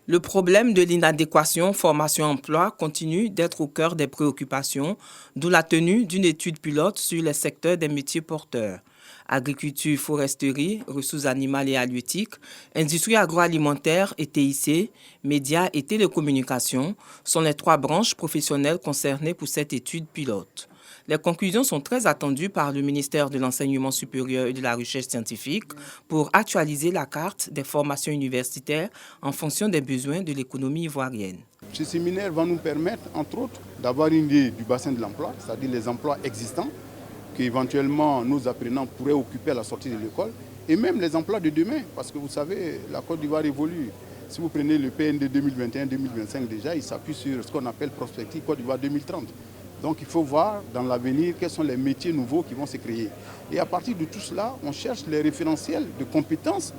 Le problème de l'inadéquation formation-emploi continue d'être au cœur des préoccupations, d'où la tenue d'une étude pilote sur les secteurs des métiers porteurs. Agriculture, foresterie, ressources animales et halieutiques, industrie agroalimentaire et TIC, médias et télécommunications sont les trois branches professionnelles concernées pour cette étude pilote. Les conclusions sont très attendues par le ministère de l'Enseignement supérieur et de la Recherche scientifique pour actualiser la carte des formations universitaires en fonction des besoins de l'économie ivoirienne. Ce séminaire va nous permettre, entre autres, d'avoir une idée du bassin de l'emploi, c'est-à-dire les emplois existants qu'éventuellement nos apprenants pourraient occuper à la sortie de l'école, et même les emplois de demain, parce que vous savez, la Côte d'Ivoire évolue. Si vous prenez le PND 2021-2025 déjà, il s'appuie sur ce qu'on appelle Prospective Côte d'Ivoire 2030. Donc il faut voir dans l'avenir quels sont les métiers nouveaux qui vont se créer. Et à partir de tout cela, on cherche les référentiels de compétences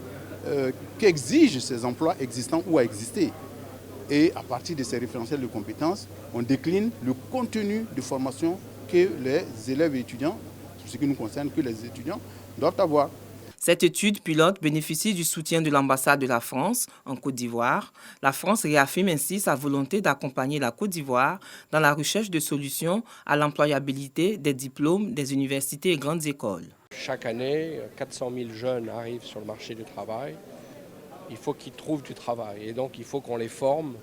qu'exigent ces emplois existants ou à exister. Et à partir de ces référentiels de compétences, on décline le contenu de formation que les élèves et étudiants, pour ce qui nous concerne, que les étudiants doivent avoir. Cette étude pilote bénéficie du soutien de l'ambassade de la France en Côte d'Ivoire. La France réaffirme ainsi sa volonté d'accompagner la Côte d'Ivoire dans la recherche de solutions à l'employabilité des diplômes des universités et grandes écoles. Chaque année, 400 000 jeunes arrivent sur le marché du travail. Il faut qu'ils trouvent du travail et donc il faut qu'on les forme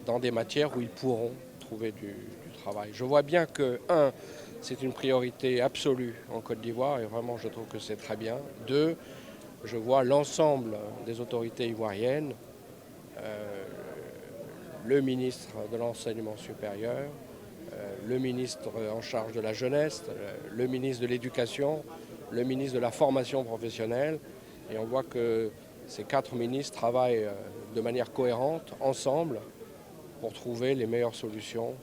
dans des matières où ils pourront trouver du travail. Je vois bien que, c'est une priorité absolue en Côte d'Ivoire et vraiment je trouve que c'est très bien. 2, je vois l'ensemble des autorités ivoiriennes, le ministre de l'Enseignement supérieur, le ministre en charge de la jeunesse, le ministre de l'Éducation, le ministre de la formation professionnelle, et on voit que ces 4 ministres travaillent de manière cohérente ensemble pour trouver les meilleures solutions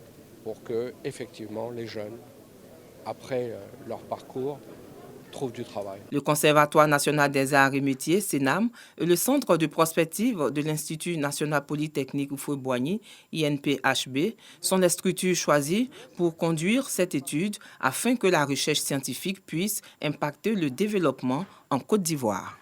pour que effectivement les jeunes, après leur parcours, trouvent du travail. Le Conservatoire national des arts et métiers, CNAM, et le Centre de prospective de l'Institut national polytechnique Houphouët-Boigny, INPHB, sont les structures choisies pour conduire cette étude afin que la recherche scientifique puisse impacter le développement en Côte d'Ivoire.